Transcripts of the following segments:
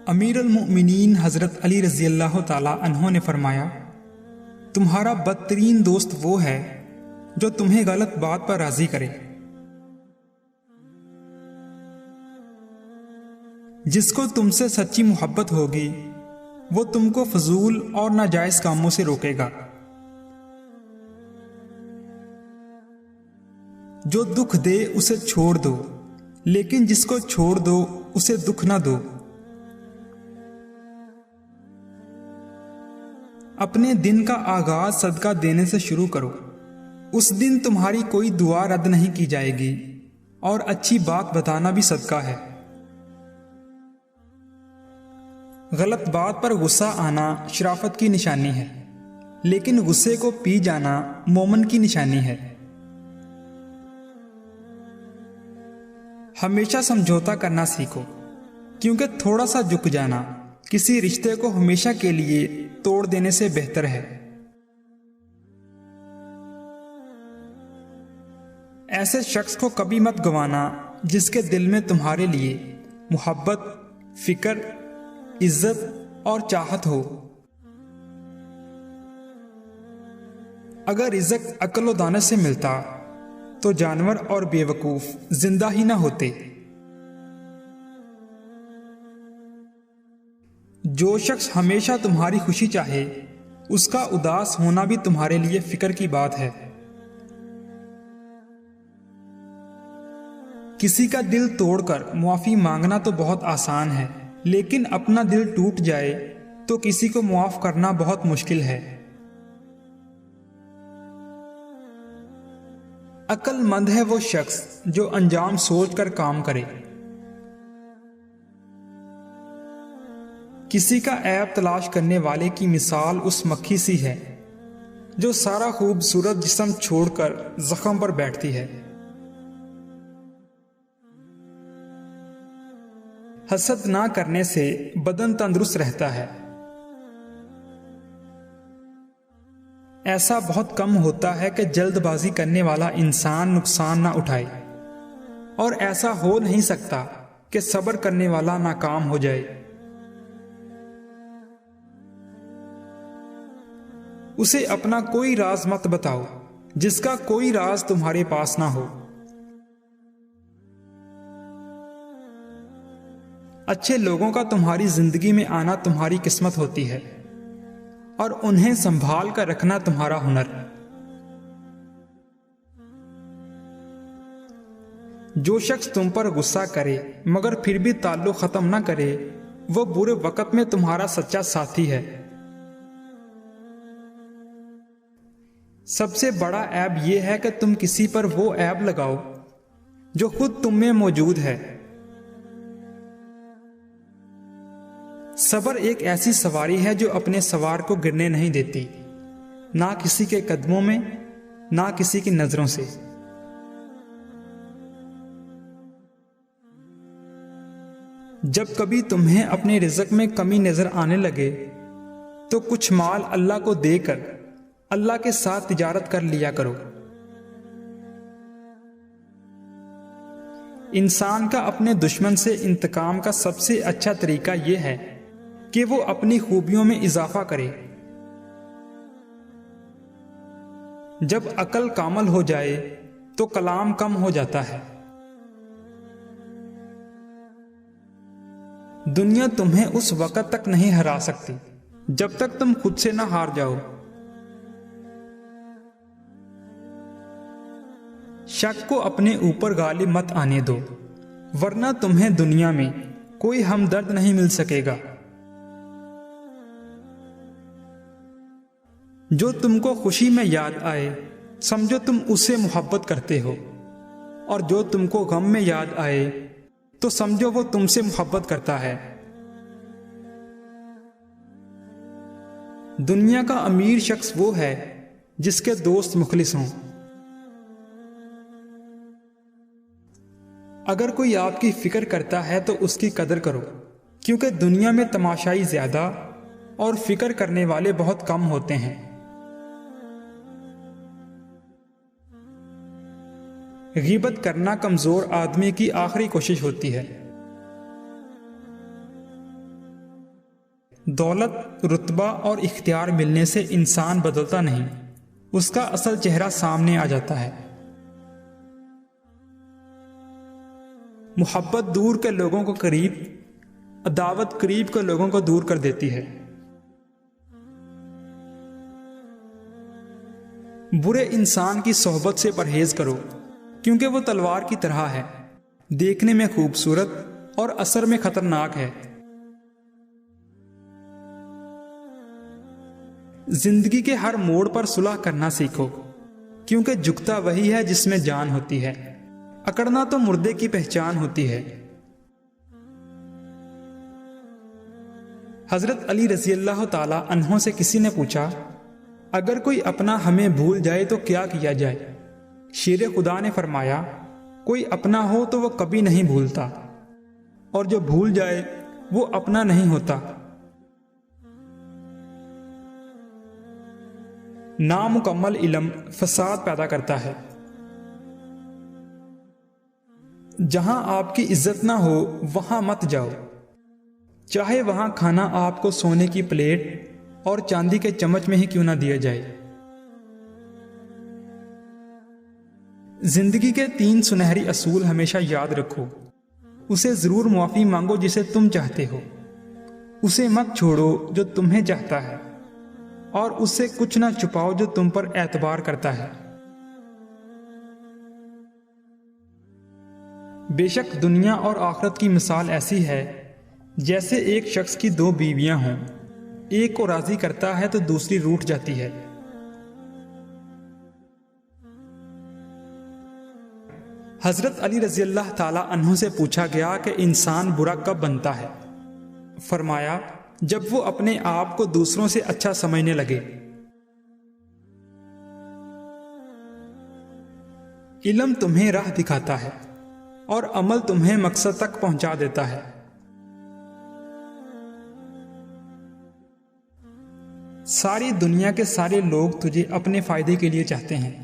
امیر المؤمنین حضرت علی رضی اللہ تعالی عنہ نے فرمایا، تمہارا بدترین دوست وہ ہے جو تمہیں غلط بات پر راضی کرے، جس کو تم سے سچی محبت ہوگی وہ تم کو فضول اور ناجائز کاموں سے روکے گا، جو دکھ دے اسے چھوڑ دو لیکن جس کو چھوڑ دو اسے دکھ نہ دو، اپنے دن کا آغاز صدقہ دینے سے شروع کرو، اس دن تمہاری کوئی دعا رد نہیں کی جائے گی، اور اچھی بات بتانا بھی صدقہ ہے۔ غلط بات پر غصہ آنا شرافت کی نشانی ہے، لیکن غصے کو پی جانا مومن کی نشانی ہے۔ ہمیشہ سمجھوتا کرنا سیکھو، کیونکہ تھوڑا سا جھک جانا کسی رشتے کو ہمیشہ کے لیے توڑ دینے سے بہتر ہے۔ ایسے شخص کو کبھی مت گوانا جس کے دل میں تمہارے لیے محبت، فکر، عزت اور چاہت ہو۔ اگر رزق عقل و دانش سے ملتا تو جانور اور بے وقوف زندہ ہی نہ ہوتے۔ جو شخص ہمیشہ تمہاری خوشی چاہے اس کا اداس ہونا بھی تمہارے لیے فکر کی بات ہے۔ کسی کا دل توڑ کر معافی مانگنا تو بہت آسان ہے، لیکن اپنا دل ٹوٹ جائے تو کسی کو معاف کرنا بہت مشکل ہے۔ عقل مند ہے وہ شخص جو انجام سوچ کر کام کرے۔ کسی کا عیب تلاش کرنے والے کی مثال اس مکھی سی ہے جو سارا خوبصورت جسم چھوڑ کر زخم پر بیٹھتی ہے۔ حسد نہ کرنے سے بدن تندرست رہتا ہے۔ ایسا بہت کم ہوتا ہے کہ جلد بازی کرنے والا انسان نقصان نہ اٹھائے، اور ایسا ہو نہیں سکتا کہ صبر کرنے والا ناکام ہو جائے۔ اسے اپنا کوئی راز مت بتاؤ جس کا کوئی راز تمہارے پاس نہ ہو۔ اچھے لوگوں کا تمہاری زندگی میں آنا تمہاری قسمت ہوتی ہے، اور انہیں سنبھال کر رکھنا تمہارا ہنر۔ جو شخص تم پر غصہ کرے مگر پھر بھی تعلق ختم نہ کرے وہ برے وقت میں تمہارا سچا ساتھی ہے۔ سب سے بڑا عیب یہ ہے کہ تم کسی پر وہ عیب لگاؤ جو خود تم میں موجود ہے۔ صبر ایک ایسی سواری ہے جو اپنے سوار کو گرنے نہیں دیتی، نہ کسی کے قدموں میں، نہ کسی کی نظروں سے۔ جب کبھی تمہیں اپنے رزق میں کمی نظر آنے لگے تو کچھ مال اللہ کو دے کر اللہ کے ساتھ تجارت کر لیا کرو۔ انسان کا اپنے دشمن سے انتقام کا سب سے اچھا طریقہ یہ ہے کہ وہ اپنی خوبیوں میں اضافہ کرے۔ جب عقل کامل ہو جائے تو کلام کم ہو جاتا ہے۔ دنیا تمہیں اس وقت تک نہیں ہرا سکتی جب تک تم خود سے نہ ہار جاؤ۔ شک کو اپنے اوپر غالب مت آنے دو، ورنہ تمہیں دنیا میں کوئی ہمدرد نہیں مل سکے گا۔ جو تم کو خوشی میں یاد آئے سمجھو تم اس سے محبت کرتے ہو، اور جو تم کو غم میں یاد آئے تو سمجھو وہ تم سے محبت کرتا ہے۔ دنیا کا امیر شخص وہ ہے جس کے دوست مخلص ہوں۔ اگر کوئی آپ کی فکر کرتا ہے تو اس کی قدر کرو، کیونکہ دنیا میں تماشائی زیادہ اور فکر کرنے والے بہت کم ہوتے ہیں۔ غیبت کرنا کمزور آدمی کی آخری کوشش ہوتی ہے۔ دولت، رتبہ اور اختیار ملنے سے انسان بدلتا نہیں، اس کا اصل چہرہ سامنے آ جاتا ہے۔ محبت دور کے لوگوں کو قریب، عداوت قریب کے لوگوں کو دور کر دیتی ہے۔ برے انسان کی صحبت سے پرہیز کرو، کیونکہ وہ تلوار کی طرح ہے، دیکھنے میں خوبصورت اور اثر میں خطرناک ہے۔ زندگی کے ہر موڑ پر صلح کرنا سیکھو، کیونکہ جھکتا وہی ہے جس میں جان ہوتی ہے، اکڑنا تو مردے کی پہچان ہوتی ہے۔ حضرت علی رضی اللہ تعالی عنہ سے کسی نے پوچھا، اگر کوئی اپنا ہمیں بھول جائے تو کیا کیا جائے؟ شیر خدا نے فرمایا، کوئی اپنا ہو تو وہ کبھی نہیں بھولتا، اور جو بھول جائے وہ اپنا نہیں ہوتا۔ نامکمل علم فساد پیدا کرتا ہے۔ جہاں آپ کی عزت نہ ہو وہاں مت جاؤ، چاہے وہاں کھانا آپ کو سونے کی پلیٹ اور چاندی کے چمچ میں ہی کیوں نہ دیا جائے۔ زندگی کے 3 سنہری اصول ہمیشہ یاد رکھو۔ اسے ضرور معافی مانگو جسے تم چاہتے ہو، اسے مت چھوڑو جو تمہیں چاہتا ہے، اور اس سے کچھ نہ چھپاؤ جو تم پر اعتبار کرتا ہے۔ بے شک دنیا اور آخرت کی مثال ایسی ہے جیسے ایک شخص کی 2 بیویاں ہوں، ایک کو راضی کرتا ہے تو دوسری روٹھ جاتی ہے۔ حضرت علی رضی اللہ تعالی عنہ سے پوچھا گیا کہ انسان برا کب بنتا ہے؟ فرمایا، جب وہ اپنے آپ کو دوسروں سے اچھا سمجھنے لگے۔ علم تمہیں راہ دکھاتا ہے اور عمل تمہیں مقصد تک پہنچا دیتا ہے۔ ساری دنیا کے سارے لوگ تجھے اپنے فائدے کے لیے چاہتے ہیں،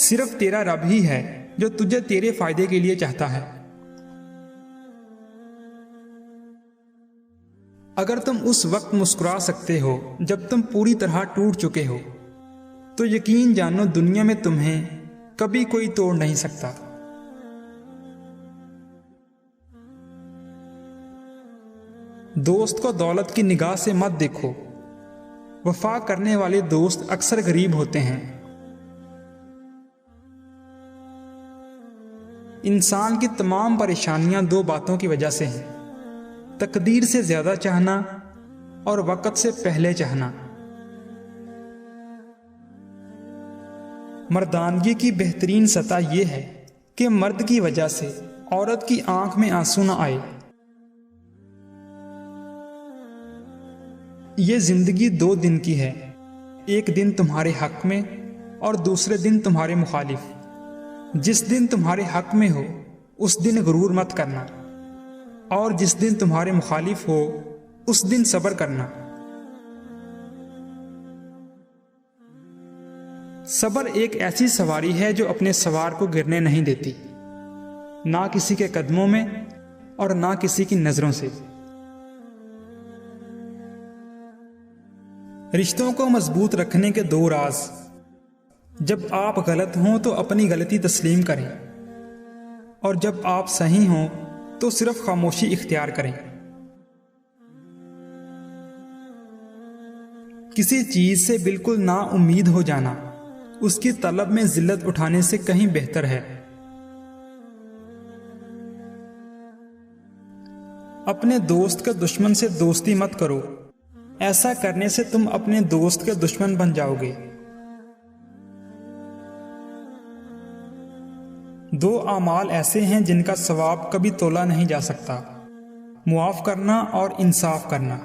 صرف تیرا رب ہی ہے جو تجھے تیرے فائدے کے لیے چاہتا ہے۔ اگر تم اس وقت مسکرا سکتے ہو جب تم پوری طرح ٹوٹ چکے ہو، تو یقین جانو دنیا میں تمہیں کبھی کوئی توڑ نہیں سکتا۔ دوست کو دولت کی نگاہ سے مت دیکھو، وفا کرنے والے دوست اکثر غریب ہوتے ہیں۔ انسان کی تمام پریشانیاں 2 باتوں کی وجہ سے ہیں، تقدیر سے زیادہ چاہنا اور وقت سے پہلے چاہنا۔ مردانگی کی بہترین سطح یہ ہے کہ مرد کی وجہ سے عورت کی آنکھ میں آنسو نہ آئے۔ یہ زندگی 2 دن کی ہے، ایک دن تمہارے حق میں اور دوسرے دن تمہارے مخالف۔ جس دن تمہارے حق میں ہو اس دن غرور مت کرنا، اور جس دن تمہارے مخالف ہو اس دن صبر کرنا۔ صبر ایک ایسی سواری ہے جو اپنے سوار کو گرنے نہیں دیتی، نہ کسی کے قدموں میں اور نہ کسی کی نظروں سے۔ رشتوں کو مضبوط رکھنے کے 2 راز: جب آپ غلط ہوں تو اپنی غلطی تسلیم کریں، اور جب آپ صحیح ہوں تو صرف خاموشی اختیار کریں۔ کسی چیز سے بالکل نا امید ہو جانا اس کی طلب میں ذلت اٹھانے سے کہیں بہتر ہے۔ اپنے دوست کے دشمن سے دوستی مت کرو، ایسا کرنے سے تم اپنے دوست کے دشمن بن جاؤ گے۔ 2 اعمال ایسے ہیں جن کا ثواب کبھی تولا نہیں جا سکتا: معاف کرنا اور انصاف کرنا۔